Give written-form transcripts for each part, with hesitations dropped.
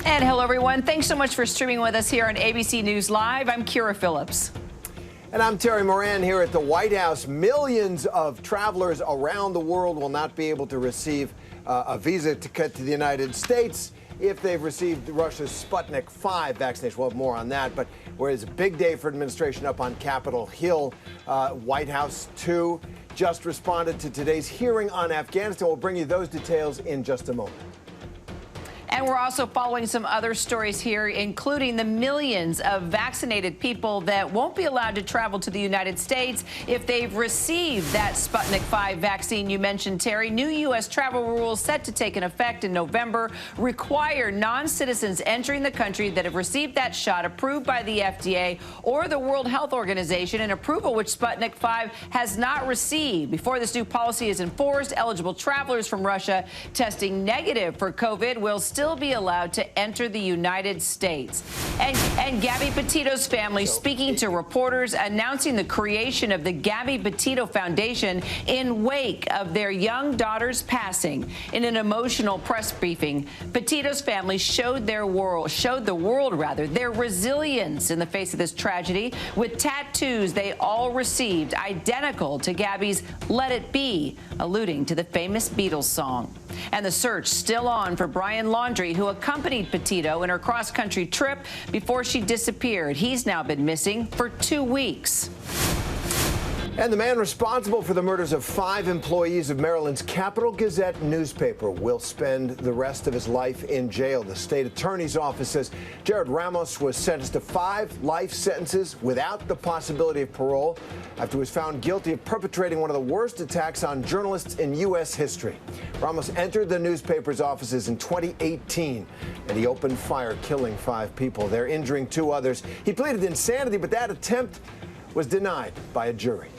And hello, everyone. Thanks so much for streaming with us here on ABC News Live. I'm Kira Phillips. And I'm Terry Moran here at the White House. Millions of travelers around the world will not be able to receive a visa to get to the United States if they've received Russia's Sputnik 5 vaccination. We'll have more on that. But whereas a big day for administration up on Capitol Hill, White House 2 just responded to today's hearing on Afghanistan. We'll bring you those details in just a moment. And we're also following some other stories here, including the millions of vaccinated people that won't be allowed to travel to the United States if they've received that Sputnik 5 vaccine you mentioned, Terry. New U.S. travel rules set to take an effect in November require non-citizens entering the country that have received that shot approved by the FDA or the World Health Organization, an approval which Sputnik 5 has not received. Before this new policy is enforced, eligible travelers from Russia testing negative for COVID will still be allowed to enter the United States. And Gabby Petito's family speaking to reporters, announcing the creation of the Gabby Petito Foundation in wake of their young daughter's passing. In an emotional press briefing, Petito's family showed the world their resilience in the face of this tragedy with tattoos they all received identical to Gabby's Let It Be, alluding to the famous Beatles song. And the search still on for Brian Laundrie, who accompanied Petito in her cross-country trip before she disappeared. He's now been missing for 2 weeks. And the man responsible for the murders of 5 employees of Maryland's Capital Gazette newspaper will spend the rest of his life in jail. The state attorney's office says Jared Ramos was sentenced to 5 life sentences without the possibility of parole after he was found guilty of perpetrating one of the worst attacks on journalists in U.S. history. Ramos entered the newspaper's offices in 2018, and he opened fire, killing 5 people. They're injuring 2 others. He pleaded insanity, but that attempt was denied by a jury.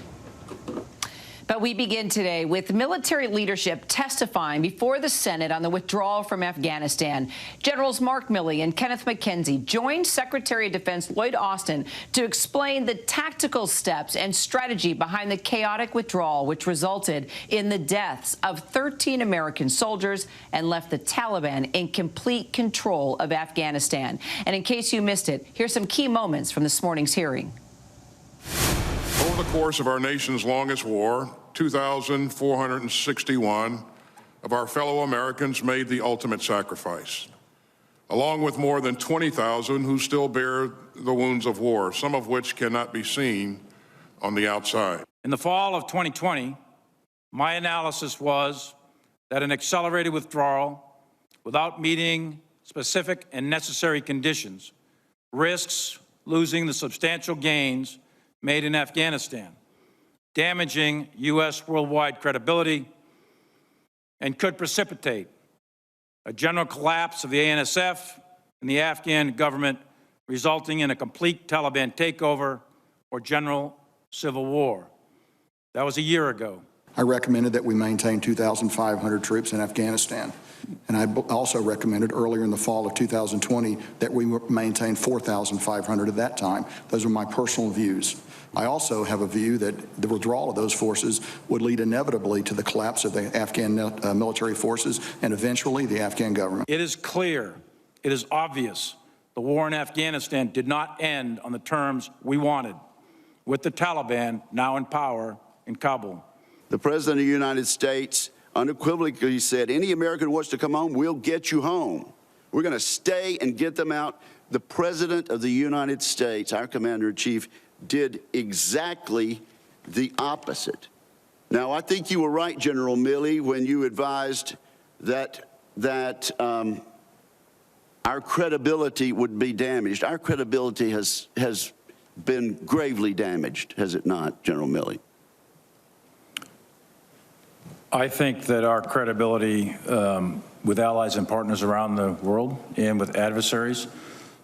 But we begin today with military leadership testifying before the Senate on the withdrawal from Afghanistan. Generals Mark Milley and Kenneth McKenzie joined Secretary of Defense Lloyd Austin to explain the tactical steps and strategy behind the chaotic withdrawal, which resulted in the deaths of 13 American soldiers and left the Taliban in complete control of Afghanistan. And in case you missed it, here's some key moments from this morning's hearing. Over the course of our nation's longest war, 2,461 of our fellow Americans made the ultimate sacrifice, along with more than 20,000 who still bear the wounds of war, some of which cannot be seen on the outside. In the fall of 2020, my analysis was that an accelerated withdrawal without meeting specific and necessary conditions risks losing the substantial gains made in Afghanistan, damaging U.S. worldwide credibility, and could precipitate a general collapse of the ANSF and the Afghan government, resulting in a complete Taliban takeover or general civil war. That was a year ago. I recommended that we maintain 2,500 troops in Afghanistan. And I also recommended earlier in the fall of 2020 that we maintain 4,500 at that time. Those are my personal views. I also have a view that the withdrawal of those forces would lead inevitably to the collapse of the Afghan military forces and eventually the Afghan government. It is clear, it is obvious, the war in Afghanistan did not end on the terms we wanted, with the Taliban now in power in Kabul. The President of the United States unequivocally said, any American who wants to come home, we'll get you home. We're going to stay and get them out. The President of the United States, our Commander-in-Chief, did exactly the opposite. Now, I think you were right, General Milley, when you advised that our credibility would be damaged. Our credibility has been gravely damaged, has it not, General Milley? I think that our credibility with allies and partners around the world and with adversaries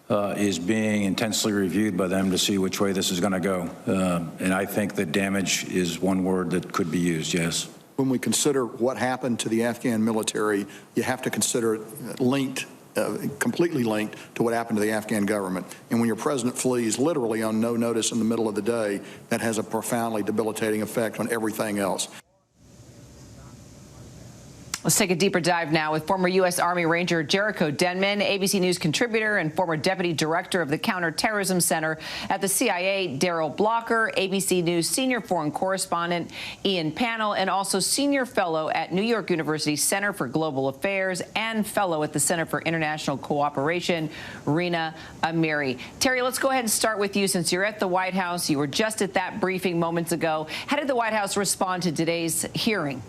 is being intensely reviewed by them to see which way this is going to go. And I think that damage is one word that could be used, yes. When we consider what happened to the Afghan military, you have to consider it linked, completely linked to what happened to the Afghan government. And when your president flees literally on no notice in the middle of the day, that has a profoundly debilitating effect on everything else. Let's take a deeper dive now with former U.S. Army Ranger Jericho Denman, ABC News contributor and former deputy director of the Counterterrorism Center at the CIA, Darrell Blocker, ABC News senior foreign correspondent Ian Pannell, and also senior fellow at New York University Center for Global Affairs and fellow at the Center for International Cooperation, Rina Amiri. Terry, let's go ahead and start with you since you're at the White House. You were just at that briefing moments ago. How did the White House respond to today's hearing?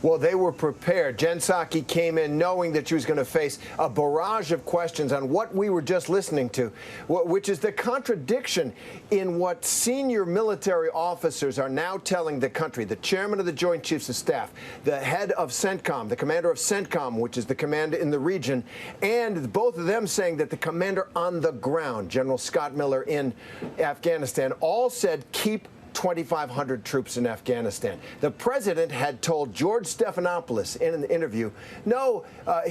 Well, they were prepared. Jen Psaki came in knowing that she was going to face a barrage of questions on what we were just listening to, which is the contradiction in what senior military officers are now telling the country. The chairman of the Joint Chiefs of Staff, the head of CENTCOM, the commander of CENTCOM, which is the command in the region, and both of them saying that the commander on the ground, General Scott Miller in Afghanistan, all said keep 2,500 troops in Afghanistan. The president had told George Stephanopoulos in an interview, no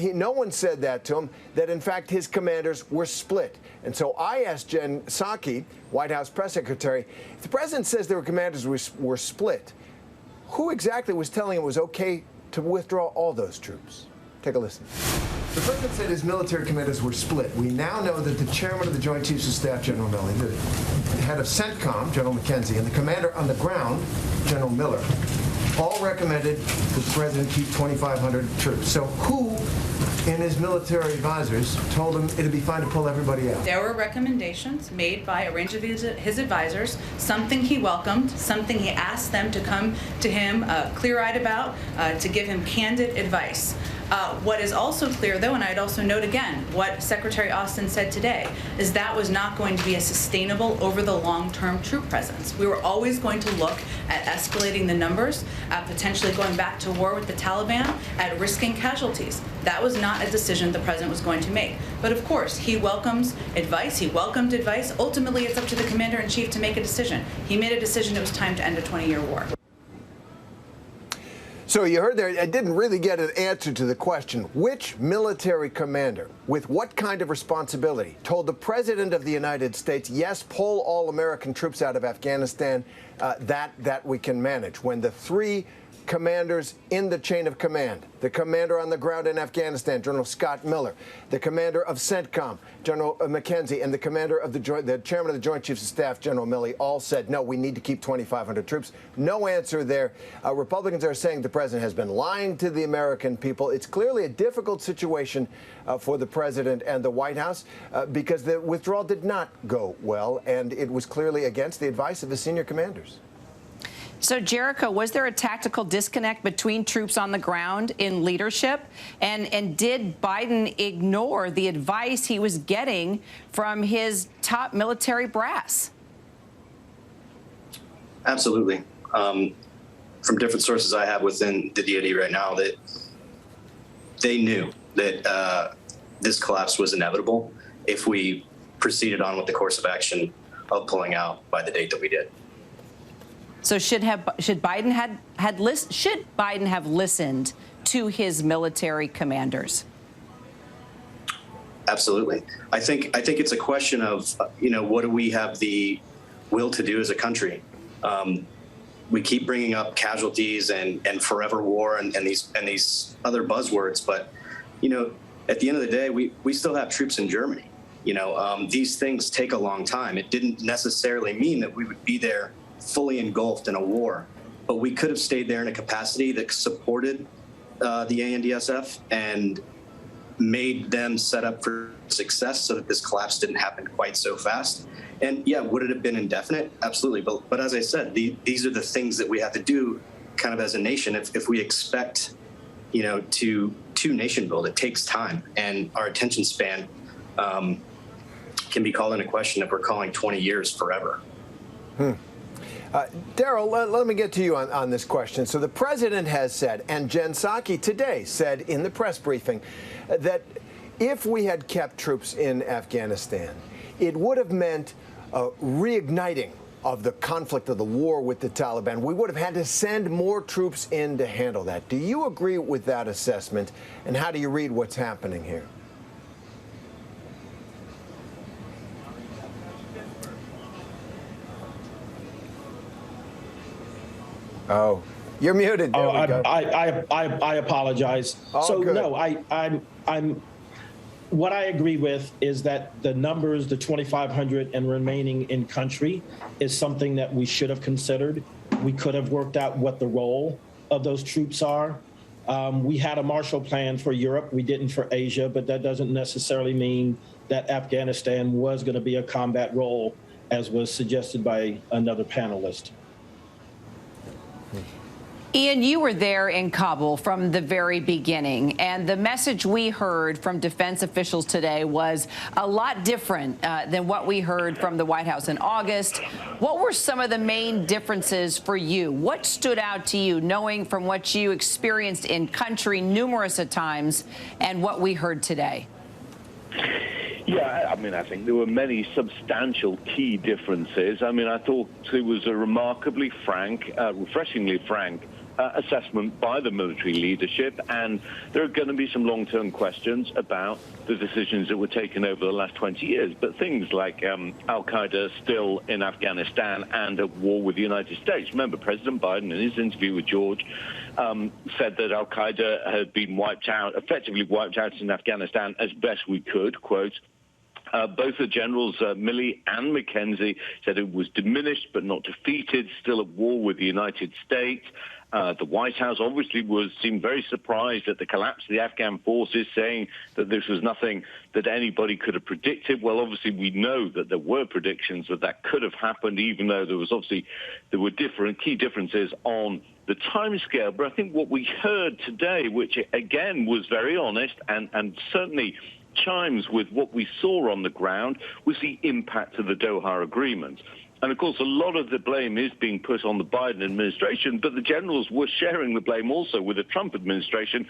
one said that to him, that in fact his commanders were split. And so I asked Jen Psaki, White House press secretary, if the president says their commanders were split, who exactly was telling him it was okay to withdraw all those troops? Take a listen. The president said his military commanders were split. We now know that the chairman of the Joint Chiefs of Staff, General Milley, the head of CENTCOM, General McKenzie, and the commander on the ground, General Miller, all recommended that the president keep 2,500 troops. So who in his military advisors told him it'd be fine to pull everybody out? There were recommendations made by a range of his advisors, something he welcomed, something he asked them to come to him clear-eyed about, to give him candid advice. What is also clear, though, and I'd also note again what Secretary Austin said today, is that was not going to be a sustainable over the long-term troop presence. We were always going to look at escalating the numbers, at potentially going back to war with the Taliban, at risking casualties. That was not a decision the president was going to make. But of course, he welcomes advice. He welcomed advice. Ultimately, it's up to the commander-in-chief to make a decision. He made a decision it was time to end a 20-year war. So you heard there, I didn't really get an answer to the question. Which military commander, with what kind of responsibility, told the President of the United States, yes, pull all American troops out of Afghanistan, that we can manage, when the three commanders in the chain of command, the commander on the ground in Afghanistan, General Scott Miller, the commander of CENTCOM, General McKenzie, and the commander of the chairman of the Joint Chiefs of Staff, General Milley, all said, no, we need to keep 2,500 troops. No answer there. Republicans are saying the president has been lying to the American people. It's clearly a difficult situation for the president and the White House because the withdrawal did not go well, and it was clearly against the advice of the senior commanders. So, Jericho, was there a tactical disconnect between troops on the ground in leadership? And did Biden ignore the advice he was getting from his top military brass? Absolutely. From different sources I have within the DoD right now, that they knew that this collapse was inevitable if we proceeded on with the course of action of pulling out by the date that we did. So should Biden have listened to his military commanders? Absolutely. I think it's a question of, what do we have the will to do as a country? We keep bringing up casualties and forever war and these other buzzwords, but at the end of the day, we still have troops in Germany. These things take a long time. It didn't necessarily mean that we would be there fully engulfed in a war, but we could have stayed there in a capacity that supported the ANDSF and made them set up for success so that this collapse didn't happen quite so fast. And yeah, would it have been indefinite? Absolutely. But as I said, these are the things that we have to do kind of as a nation. If we expect, to nation build, it takes time, and our attention span can be called into question if we're calling 20 years forever. Darrell, let me get to you on this question. So the president has said, and Jen Psaki today said in the press briefing, that if we had kept troops in Afghanistan, it would have meant reigniting of the conflict of the war with the Taliban. We would have had to send more troops in to handle that. Do you agree with that assessment? And how do you read what's happening here? Oh, You're muted. There we go. I apologize. Good. No, I'm. What I agree with is that the numbers, the 2,500 and remaining in country, is something that we should have considered. We could have worked out what the role of those troops are. We had a Marshall Plan for Europe. We didn't for Asia, but that doesn't necessarily mean that Afghanistan was going to be a combat role, as was suggested by another panelist. Ian, you were there in Kabul from the very beginning, and the message we heard from defense officials today was a lot different than what we heard from the White House in August. What were some of the main differences for you? What stood out to you, knowing from what you experienced in country numerous times and what we heard today? Yeah, I mean, I think there were many substantial key differences. I mean, I thought it was a remarkably frank, refreshingly frank assessment by the military leadership, and there are going to be some long-term questions about the decisions that were taken over the last 20 years. But things like al-Qaeda still in Afghanistan and at war with the United States. Remember, President Biden, in his interview with George, said that al-Qaeda had been wiped out, effectively wiped out in Afghanistan as best we could, quote. Both the generals, Milley and McKenzie, said it was diminished but not defeated, still at war with the United States. The White House obviously seemed very surprised at the collapse of the Afghan forces, saying that this was nothing that anybody could have predicted. Well, obviously, we know that there were predictions that could have happened, even though there were key differences on the timescale. But I think what we heard today, which again was very honest and certainly chimes with what we saw on the ground, was the impact of the Doha Agreement. And, of course, a lot of the blame is being put on the Biden administration, but the generals were sharing the blame also with the Trump administration,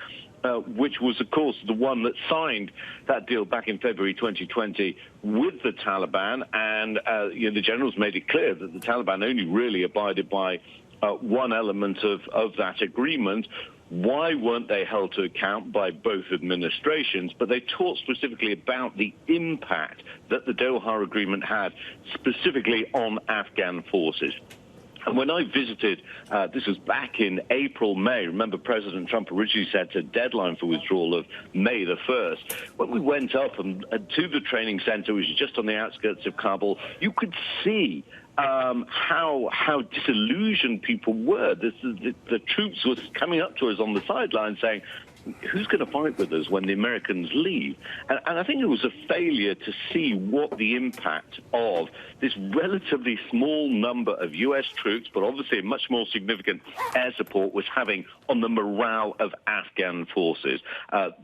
which was, of course, the one that signed that deal back in February 2020 with the Taliban. And the generals made it clear that the Taliban only really abided by one element of that agreement. Why weren't they held to account by both administrations? But they talked specifically about the impact that the Doha Agreement had specifically on Afghan forces. And when I visited, this was back in April, May, remember President Trump originally set a deadline for withdrawal of May the 1st. When we went up to the training center, which is just on the outskirts of Kabul, you could see how disillusioned people were. The troops were coming up to us on the sidelines saying, who's going to fight with us when the Americans leave? And I think it was a failure to see what the impact of this relatively small number of U.S. troops, but obviously a much more significant air support, was having on the morale of Afghan forces.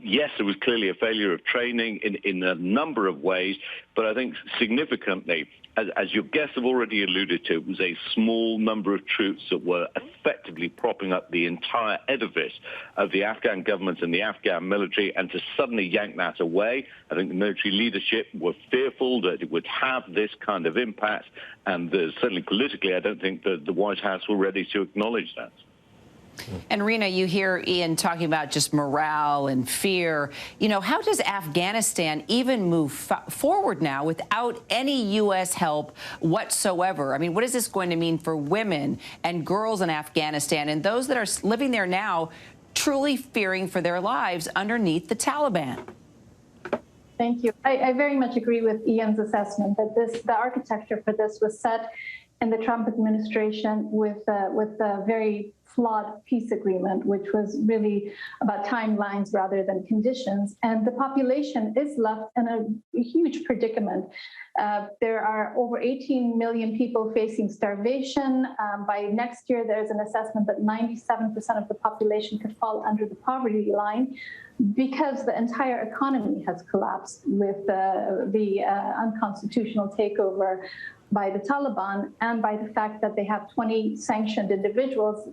Yes, there was clearly a failure of training in a number of ways, but I think significantly, as your guests have already alluded to, it was a small number of troops that were effectively propping up the entire edifice of the Afghan government and the Afghan military, and to suddenly yank that away, I think the military leadership were fearful that it would have this kind of impact, and certainly politically, I don't think that the White House were ready to acknowledge that. And Rena, you hear Ian talking about just morale and fear. You know, how does Afghanistan even move forward now without any U.S. help whatsoever? I mean, what is this going to mean for women and girls in Afghanistan and those that are living there now truly fearing for their lives underneath the Taliban? Thank you. I very much agree with Ian's assessment that the architecture for this was set in the Trump administration with a very flawed peace agreement, which was really about timelines rather than conditions. And the population is left in a huge predicament. There are over 18 million people facing starvation. By next year, there's an assessment that 97% of the population could fall under the poverty line, because the entire economy has collapsed with the unconstitutional takeover by the Taliban, and by the fact that they have 20 sanctioned individuals,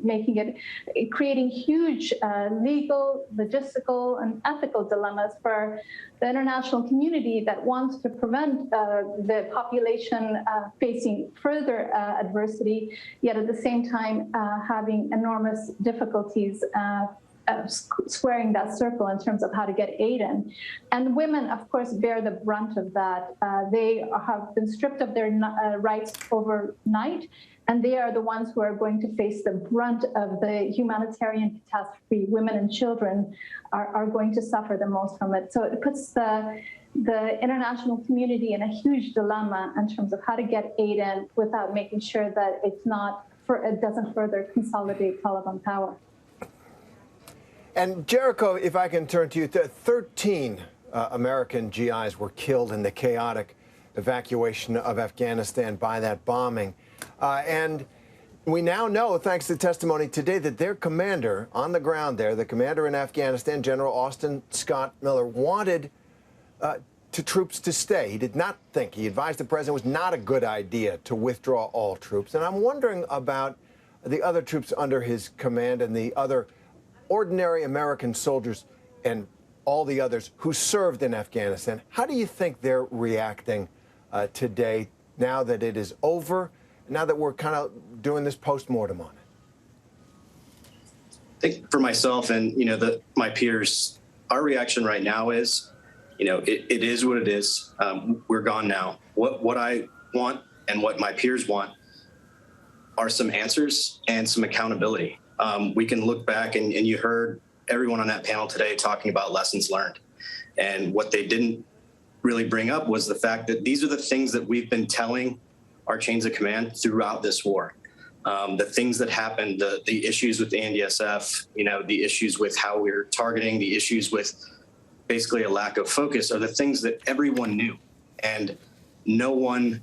creating huge legal, logistical, and ethical dilemmas for the international community that wants to prevent the population facing further adversity, yet at the same time having enormous difficulties squaring that circle in terms of how to get aid in. And women, of course, bear the brunt of that. They have been stripped of their rights overnight, and they are the ones who are going to face the brunt of the humanitarian catastrophe. Women and children are going to suffer the most from it. So it puts the international community in a huge dilemma in terms of how to get aid in without making sure that it doesn't further consolidate Taliban power. And Jericho, if I can turn to you, 13 American GIs were killed in the chaotic evacuation of Afghanistan by that bombing. And we now know, thanks to testimony today, that their commander on the ground there, the commander in Afghanistan, General Austin Scott Miller, wanted troops to stay. He did not think, he advised the president it was not a good idea to withdraw all troops. And I'm wondering about the other troops under his command and the other ordinary American soldiers and all the others who served in Afghanistan. How do you think they're reacting today, now that it is over, now that we're kind of doing this post-mortem on it? I think for myself and, my peers, our reaction right now is, it is what it is. We're gone now. What I want and what my peers want are some answers and some accountability. We can look back, and you heard everyone on that panel today talking about lessons learned. And what they didn't really bring up was the fact that these are the things that we've been telling our chains of command throughout this war. The things that happened, the issues with the NDSF, the issues with how we're targeting, the issues with basically a lack of focus are the things that everyone knew. And no one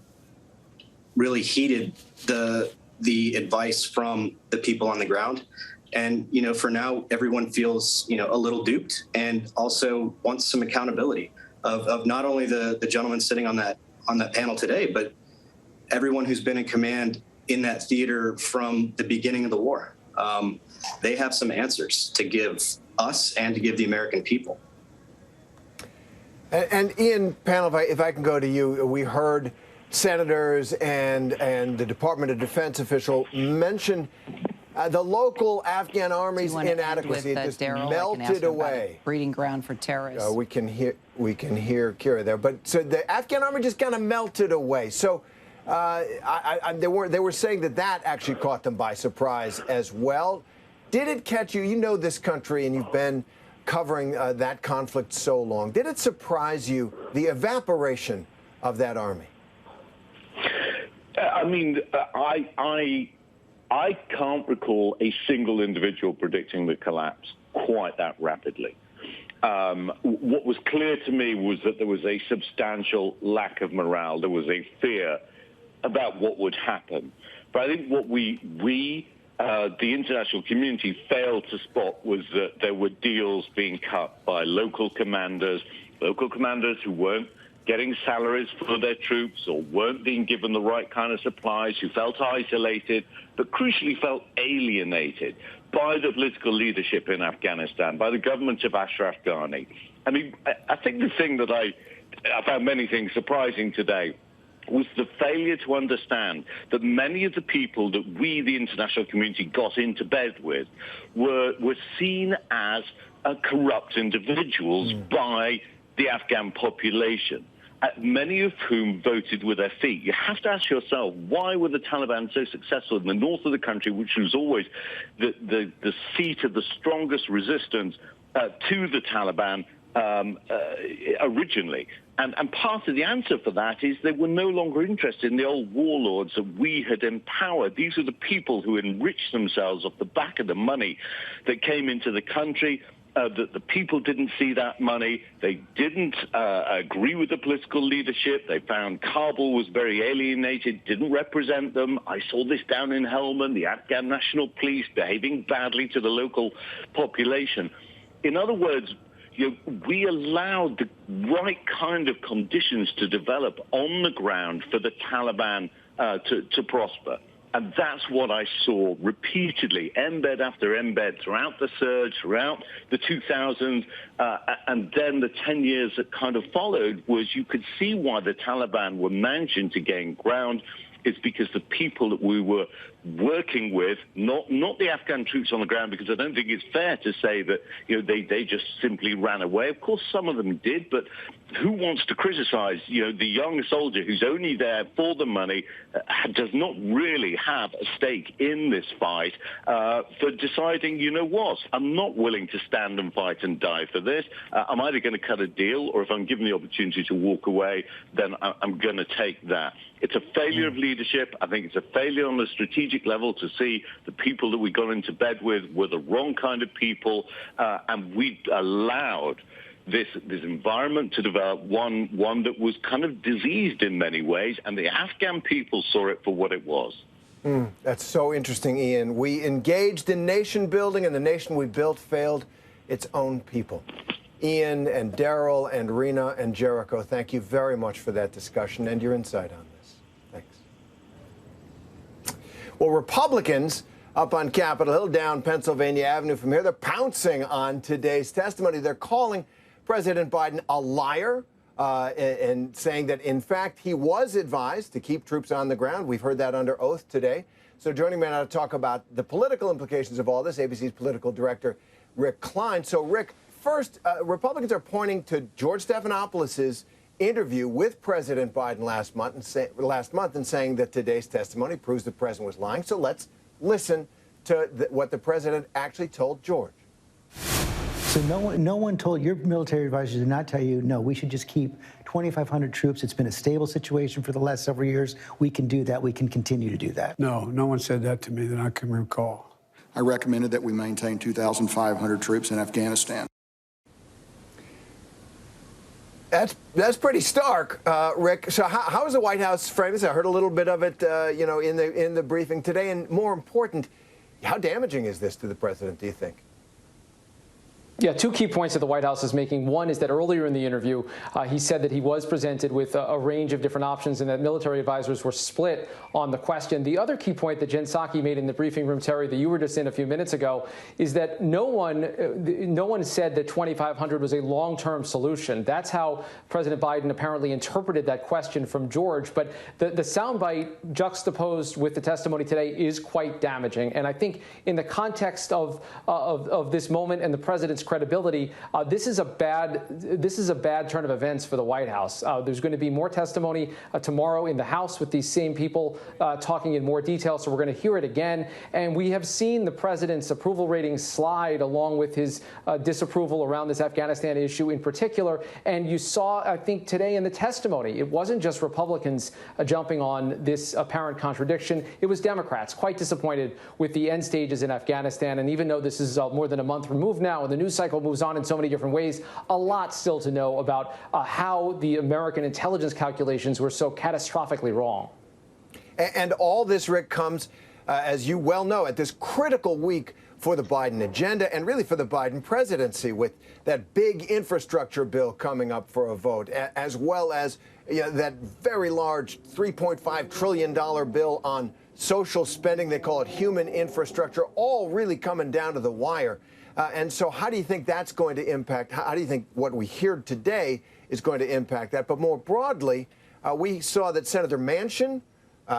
really heeded the advice from the people on the ground. And, for now, everyone feels, a little duped and also wants some accountability of not only the gentleman sitting on that panel today, but everyone who's been in command in that theater from the beginning of the war. They have some answers to give us and to give the American people. And Ian, panel, if I can go to you, we heard senators and the Department of Defense official mention the local Afghan army's inadequacy. It just melted away. Breeding ground for terrorists. We can hear Kira there, but so the Afghan army just kind of melted away. So they were saying that actually caught them by surprise as well. Did it catch you? You know this country, and you've been covering that conflict so long. Did it surprise you, the evaporation of that army? I mean, I can't recall a single individual predicting the collapse quite that rapidly. What was clear to me was that there was a substantial lack of morale. There was a fear about what would happen. But I think what the international community failed to spot was that there were deals being cut by local commanders who weren't getting salaries for their troops or weren't being given the right kind of supplies, who felt isolated, but crucially felt alienated by the political leadership in Afghanistan, by the government of Ashraf Ghani. I mean, I think the thing that I found many things surprising today was the failure to understand that many of the people that we, the international community, got into bed with were seen as corrupt individuals by the Afghan population, many of whom voted with their feet. You have to ask yourself, why were the Taliban so successful in the north of the country, which was always the seat of the strongest resistance to the Taliban originally? And part of the answer for that is they were no longer interested in the old warlords that we had empowered. These are the people who enriched themselves off the back of the money that came into the country. That the people didn't see that money. They didn't agree with the political leadership. They found Kabul was very alienated, didn't represent them. I saw this down in Helmand, the Afghan National Police behaving badly to the local population. In other words, we allowed the right kind of conditions to develop on the ground for the Taliban to prosper. And that's what I saw repeatedly, embed after embed, throughout the surge, throughout the 2000s, and then the 10 years that kind of followed was you could see why the Taliban were managing to gain ground is because the people that we were working with, not the Afghan troops on the ground, because I don't think it's fair to say that they just simply ran away. Of course, some of them did, but who wants to criticize the young soldier who's only there for the money, does not really have a stake in this fight, for deciding, what, I'm not willing to stand and fight and die for this. I'm either going to cut a deal, or if I'm given the opportunity to walk away, then I'm going to take that. It's a failure of leadership. I think it's a failure on the strategic level to see the people that we got into bed with were the wrong kind of people, and we allowed this environment to develop one that was kind of diseased in many ways, and the Afghan people saw it for what it was. That's so interesting, Ian. We engaged in nation building, and the nation we built failed its own people. Ian and Daryl and Rena and Jericho, thank you very much for that discussion and your insight on this. Thanks. Well, Republicans up on Capitol Hill, down Pennsylvania Avenue from here, they're pouncing on today's testimony. They're calling President Biden a liar and saying that, in fact, he was advised to keep troops on the ground. We've heard that under oath today. So joining me now to talk about the political implications of all this, ABC's political director, Rick Klein. So, Rick, first, Republicans are pointing to George Stephanopoulos' interview with President Biden last month and saying that today's testimony proves the president was lying. So let's listen to what the president actually told George. So no one told, your military advisors did not tell you, no, we should just keep 2,500 troops. It's been a stable situation for the last several years. We can do that. We can continue to do that. No one said that to me that I can recall. I recommended that we maintain 2,500 troops in Afghanistan. That's pretty stark, Rick. So how is the White House framing this? I heard a little bit of it, in the briefing today. And more important, how damaging is this to the president, do you think? Yeah, two key points that the White House is making. One is that earlier in the interview, he said that he was presented with a range of different options and that military advisors were split on the question. The other key point that Jen Psaki made in the briefing room, Terry, that you were just in a few minutes ago, is that no one said that 2,500 was a long-term solution. That's how President Biden apparently interpreted that question from George. But the soundbite juxtaposed with the testimony today is quite damaging. And I think in the context of this moment and the president's credibility, this is a bad turn of events for the White House. There's going to be more testimony tomorrow in the House with these same people talking in more detail, so we're going to hear it again. And we have seen the president's approval rating slide along with his disapproval around this Afghanistan issue in particular. And you saw, I think, today in the testimony, it wasn't just Republicans jumping on this apparent contradiction. It was Democrats quite disappointed with the end stages in Afghanistan. And even though this is more than a month removed now, and the news cycle moves on in so many different ways, a lot still to know about how the American intelligence calculations were so catastrophically wrong. And all this, Rick, comes, as you well know, at this critical week for the Biden agenda and really for the Biden presidency, with that big infrastructure bill coming up for a vote, as well as that very large $3.5 trillion bill on social spending. They call it human infrastructure, all really coming down to the wire. And so how do you think that's going to impact? How do you think what we hear today is going to impact that? But more broadly, we saw that Senator Manchin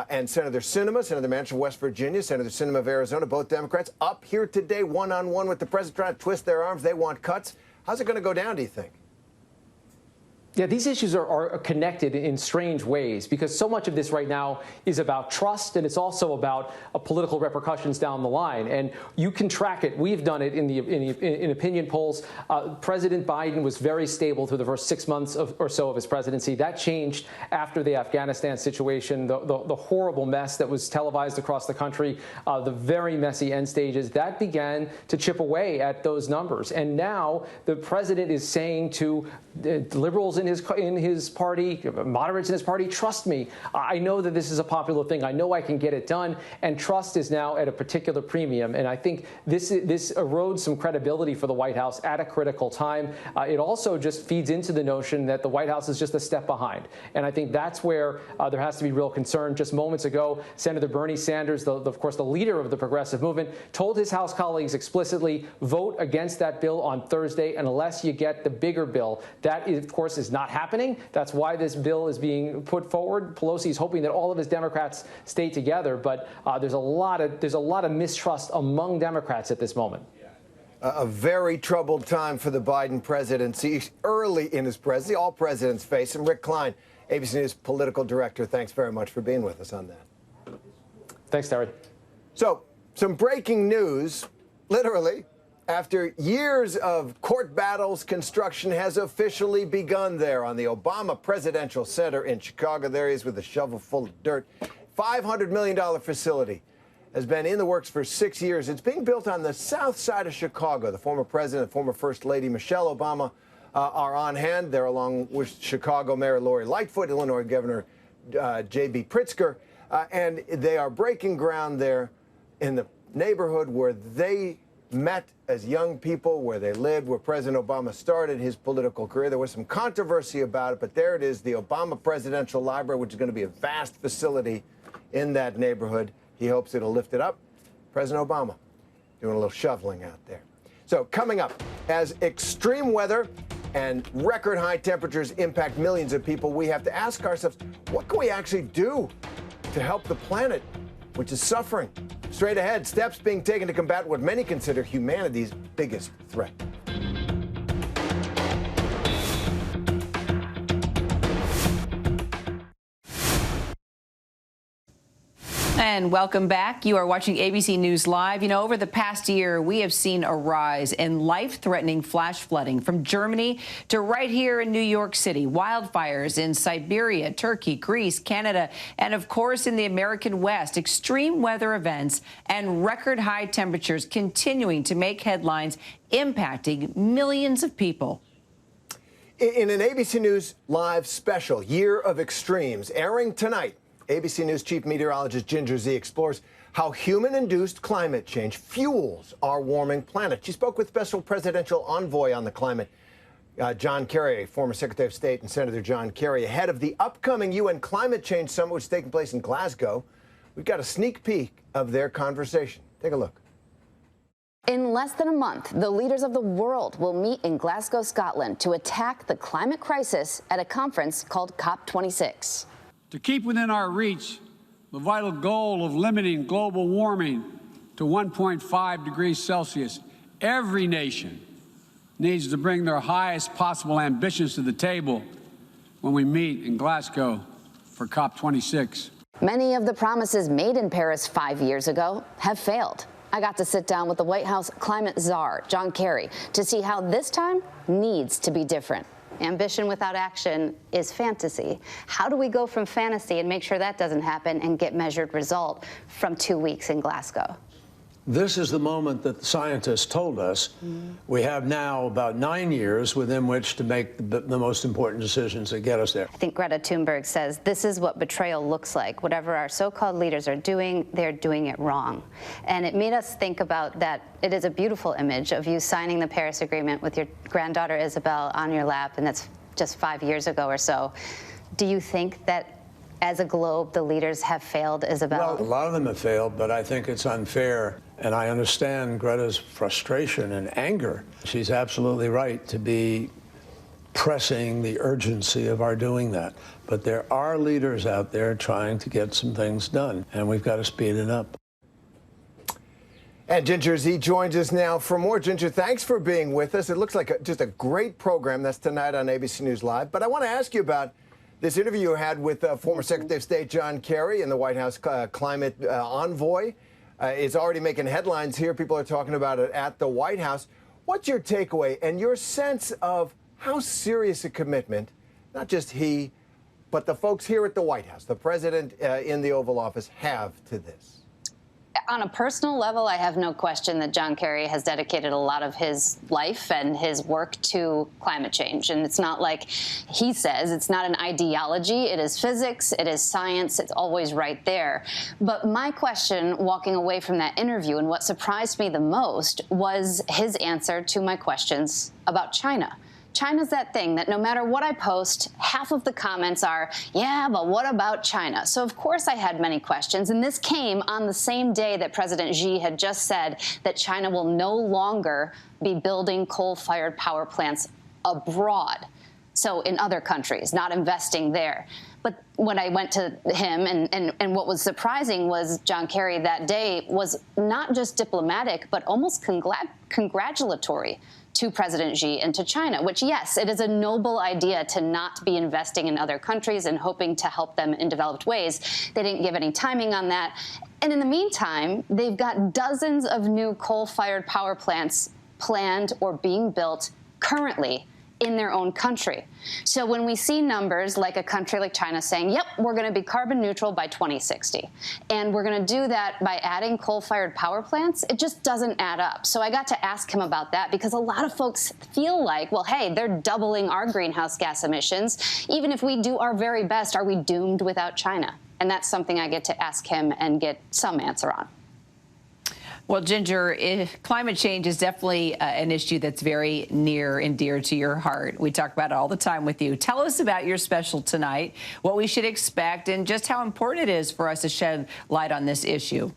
and Senator Sinema, Senator Manchin of West Virginia, Senator Sinema of Arizona, both Democrats, up here today one-on-one with the president, trying to twist their arms. They want cuts. How's it going to go down, do you think? Yeah, these issues are connected in strange ways because so much of this right now is about trust, and it's also about political repercussions down the line. And you can track it. We've done it in opinion polls. President Biden was very stable through the first 6 months or so of his presidency. That changed after the Afghanistan situation, the horrible mess that was televised across the country, the very messy end stages. That began to chip away at those numbers. And now the president is saying to liberals in his party, moderates in his party, trust me, I know that this is a popular thing. I know I can get it done. And trust is now at a particular premium. And I think this erodes some credibility for the White House at a critical time. It also just feeds into the notion that the White House is just a step behind. And I think that's where there has to be real concern. Just moments ago, Senator Bernie Sanders, of course, the leader of the progressive movement, told his House colleagues explicitly, vote against that bill on Thursday unless you get the bigger bill. That, of course, is not happening. That's why this bill is being put forward. Pelosi is hoping that all of his Democrats stay together, but there's a lot of mistrust among Democrats at this moment. A very troubled time for the Biden presidency. Early in his presidency, all presidents face him. Rick Klein, ABC News political director, thanks very much for being with us on that. Thanks, Terry. So, some breaking news, literally. After years of court battles, construction has officially begun there on the Obama Presidential Center in Chicago. There he is with a shovel full of dirt. $500 million facility has been in the works for 6 years. It's being built on the south side of Chicago. The former president, former First Lady Michelle Obama are on hand. They're along with Chicago Mayor Lori Lightfoot, Illinois Governor J.B. Pritzker, and they are breaking ground there in the neighborhood where they met as young people, where they lived, where President Obama started his political career. There was some controversy about it, but there it is, the Obama Presidential Library, which is going to be a vast facility in that neighborhood. He hopes it'll lift it up. President Obama doing a little shoveling out there. So coming up, as extreme weather and record high temperatures impact millions of people, we have to ask ourselves, what can we actually do to help the planet, which is suffering? Straight ahead, steps being taken to combat what many consider humanity's biggest threat. And welcome back. You are watching ABC News Live. You know, over the past year, we have seen a rise in life-threatening flash flooding from Germany to right here in New York City. Wildfires in Siberia, Turkey, Greece, Canada, and of course in the American West. Extreme weather events and record high temperatures continuing to make headlines, impacting millions of people. In an ABC News Live special, Year of Extremes, airing tonight, ABC News chief meteorologist Ginger Zee explores how human-induced climate change fuels our warming planet. She spoke with special presidential envoy on the climate, John Kerry, former Secretary of State, and Senator John Kerry, ahead of the upcoming UN Climate Change Summit, which is taking place in Glasgow. We've got a sneak peek of their conversation. Take a look. In less than a month, the leaders of the world will meet in Glasgow, Scotland, to attack the climate crisis at a conference called COP26. To keep within our reach the vital goal of limiting global warming to 1.5 degrees Celsius, every nation needs to bring their highest possible ambitions to the table when we meet in Glasgow for COP26. Many of the promises made in Paris 5 years ago have failed. I got to sit down with the White House climate czar, John Kerry, to see how this time needs to be different. Ambition without action is fantasy. How do we go from fantasy and make sure that doesn't happen and get measured result from 2 weeks in Glasgow? This is the moment that the scientists told us we have now about 9 years within which to make the most important decisions that get us there. I think Greta Thunberg says this is what betrayal looks like. Whatever our so-called leaders are doing, they're doing it wrong. And it made us think about that. It is a beautiful image of you signing the Paris Agreement with your granddaughter Isabel on your lap, and that's just 5 years ago or so. Do you think that as a globe, the leaders have failed, Isabel? Well, a lot of them have failed, but I think it's unfair. And I understand Greta's frustration and anger. She's absolutely right to be pressing the urgency of our doing that. But there are leaders out there trying to get some things done, and we've got to speed it up. And Ginger Zee joins us now for more. Ginger, thanks for being with us. It looks like just a great program. That's tonight on ABC News Live. But I want to ask you about this interview you had with former Secretary of State John Kerry and the White House climate envoy. It's already making headlines here. People are talking about it at the White House. What's your takeaway and your sense of how serious a commitment, not just he, but the folks here at the White House, the president in the Oval Office, have to this? On a personal level, I have no question that John Kerry has dedicated a lot of his life and his work to climate change. And it's not like he says, it's not an ideology. It is physics. It is science. It's always right there. But my question walking away from that interview, and what surprised me the most, was his answer to my questions about China. China's that thing that no matter what I post, half of the comments are, yeah, but what about China? So, of course, I had many questions. And this came on the same day that President Xi had just said that China will no longer be building coal-fired power plants abroad. So in other countries, not investing there. But when I went to him, and what was surprising was John Kerry that day was not just diplomatic, but almost congratulatory to President Xi and to China, which, yes, it is a noble idea to not be investing in other countries and hoping to help them in developed ways. They didn't give any timing on that. And in the meantime, they've got dozens of new coal-fired power plants planned or being built currently in their own country. So when we see numbers like a country like China saying, yep, we're going to be carbon neutral by 2060, and we're going to do that by adding coal-fired power plants, it just doesn't add up. So I got to ask him about that because a lot of folks feel like, well, hey, they're doubling our greenhouse gas emissions. Even if we do our very best, are we doomed without China? And that's something I get to ask him and get some answer on. Well, Ginger, climate change is definitely an issue that's very near and dear to your heart. We talk about it all the time with you. Tell us about your special tonight, what we should expect, and just how important it is for us to shed light on this issue.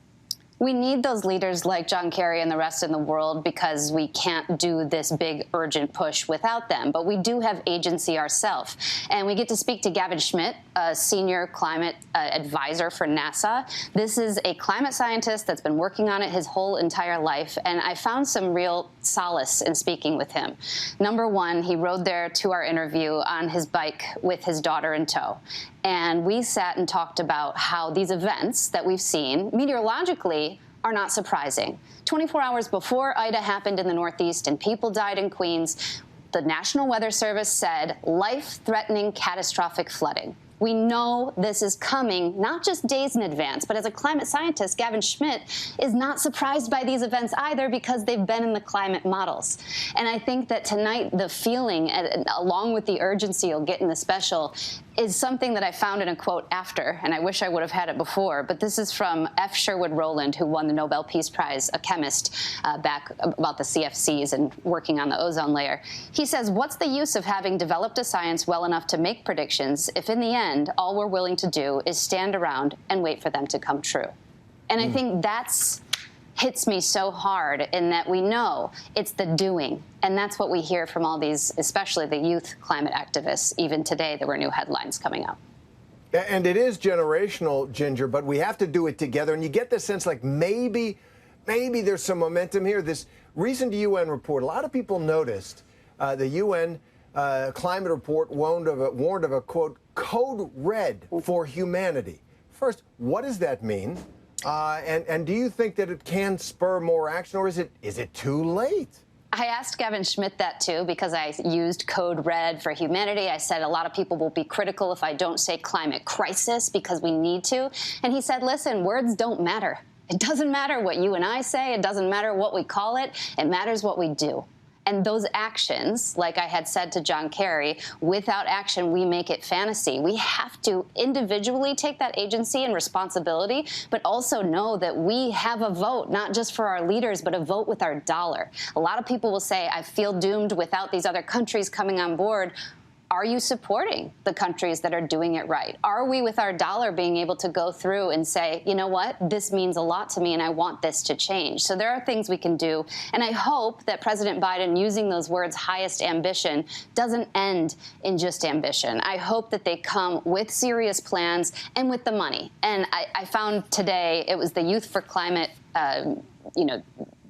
We need those leaders like John Kerry and the rest in the world because we can't do this big urgent push without them. But we do have agency ourselves. And we get to speak to Gavin Schmidt, a senior climate advisor for NASA. This is a climate scientist that's been working on it his whole entire life. And I found some real solace in speaking with him. Number one, he rode there to our interview on his bike with his daughter in tow. And we sat and talked about how these events that we've seen meteorologically are not surprising. 24 hours before Ida happened in the Northeast and people died in Queens, the National Weather Service said life-threatening catastrophic flooding. We know this is coming, not just days in advance, but as a climate scientist, Gavin Schmidt is not surprised by these events either because they've been in the climate models. And I think that tonight the feeling, along with the urgency you'll get in the special, is something that I found in a quote after, and I wish I would have had it before, but this is from F. Sherwood Rowland, who won the Nobel Peace Prize, a chemist, back about the CFCs and working on the ozone layer. He says, what's the use of having developed a science well enough to make predictions if in the end all we're willing to do is stand around and wait for them to come true? And I think that's hits me so hard in that we know it's the doing. And that's what we hear from all these, especially the youth climate activists. Even today, there were new headlines coming out. And it is generational, Ginger, but we have to do it together. And you get the sense like maybe there's some momentum here. This recent UN report, a lot of people noticed the UN climate report warned of a, quote, code red for humanity. First, what does that mean? And do you think that it can spur more action, or is it too late? I asked Gavin Schmidt that, too, because I used code red for humanity. I said a lot of people will be critical if I don't say climate crisis because we need to. And he said, listen, words don't matter. It doesn't matter what you and I say. It doesn't matter what we call it. It matters what we do. And those actions, like I had said to John Kerry, without action, we make it fantasy. We have to individually take that agency and responsibility, but also know that we have a vote, not just for our leaders, but a vote with our dollar. A lot of people will say, I feel doomed without these other countries coming on board. Are you supporting the countries that are doing it right? Are we, with our dollar, being able to go through and say, you know what, this means a lot to me and I want this to change? So there are things we can do. And I hope that President Biden, using those words, highest ambition, doesn't end in just ambition. I hope that they come with serious plans and with the money. And I found today it was the Youth for Climate,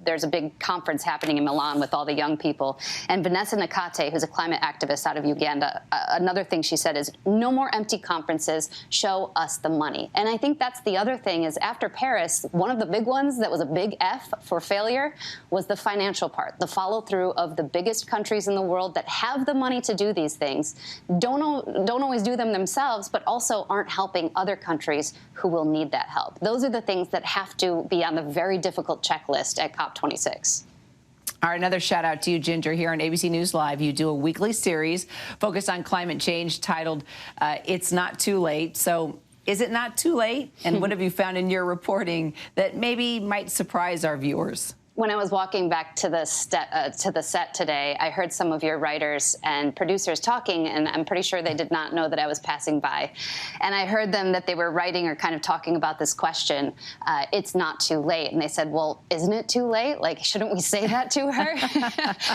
there's a big conference happening in Milan with all the young people. And Vanessa Nakate, who's a climate activist out of Uganda, another thing she said is, no more empty conferences, show us the money. And I think that's the other thing is after Paris, one of the big ones that was a big F for failure was the financial part, the follow through of the biggest countries in the world that have the money to do these things, don't always do them themselves, but also aren't helping other countries who will need that help. Those are the things that have to be on the very difficult checklist at COP26. All right, another shout out to you, Ginger, here on ABC News Live. You do a weekly series focused on climate change titled It's Not Too Late. So is it not too late? And what have you found in your reporting that maybe might surprise our viewers? When I was walking back to the set today, I heard some of your writers and producers talking, and I'm pretty sure they did not know that I was passing by. And I heard them that they were writing or kind of talking about this question, it's not too late. And they said, well, isn't it too late? Like, shouldn't we say that to her?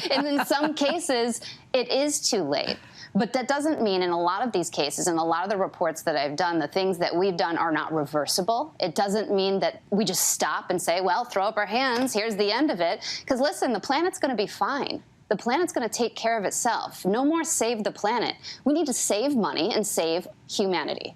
And in some cases, it is too late. But that doesn't mean in a lot of these cases, and a lot of the reports that I've done, the things that we've done are not reversible. It doesn't mean that we just stop and say, well, throw up our hands, here's the end of it. Because listen, the planet's going to be fine. The planet's going to take care of itself. No more save the planet. We need to save money and save humanity.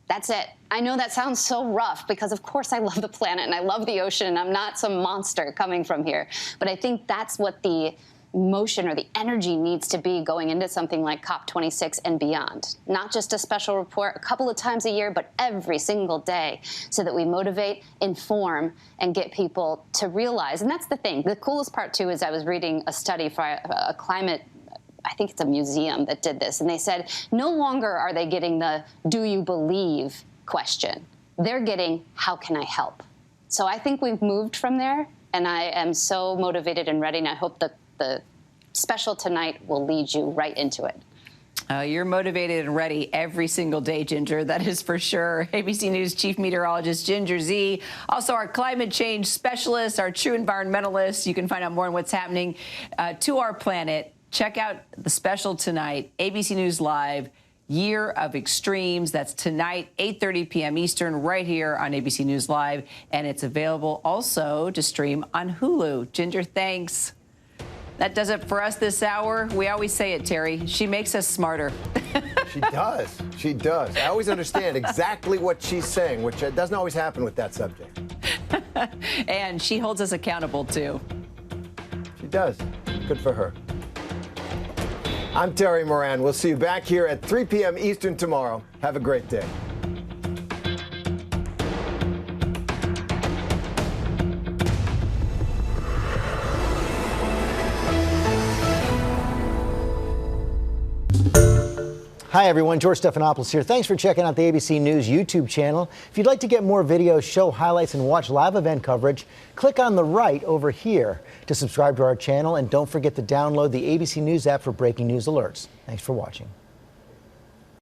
That's it. I know that sounds so rough because, of course, I love the planet and I love the ocean and I'm not some monster coming from here. But I think that's what the motion or the energy needs to be going into something like COP26 and beyond. Not just a special report a couple of times a year, but every single day so that we motivate, inform, and get people to realize. And that's the thing. The coolest part, too, is I was reading a study for a climate, I think it's a museum that did this, and they said no longer are they getting the do you believe question. They're getting how can I help? So I think we've moved from there, and I am so motivated and ready, and I hope that the special tonight will lead you right into it. You're motivated and ready every single day, Ginger. That is for sure. ABC News Chief Meteorologist Ginger Z, also our climate change specialist, our true environmentalist. You can find out more on what's happening to our planet. Check out the special tonight, ABC News Live, Year of Extremes. That's tonight, 8:30 p.m. Eastern, right here on ABC News Live. And it's available also to stream on Hulu. Ginger, thanks. That does it for us this hour. We always say it, Terry. She makes us smarter. She does. She does. I always understand exactly what she's saying, which doesn't always happen with that subject. And she holds us accountable, too. She does. Good for her. I'm Terry Moran. We'll see you back here at 3 p.m. Eastern tomorrow. Have a great day. Hi, everyone. George Stephanopoulos here. Thanks for checking out the ABC News YouTube channel. If you'd like to get more videos, show highlights, and watch live event coverage, click on the right over here to subscribe to our channel. And don't forget to download the ABC News app for breaking news alerts. Thanks for watching.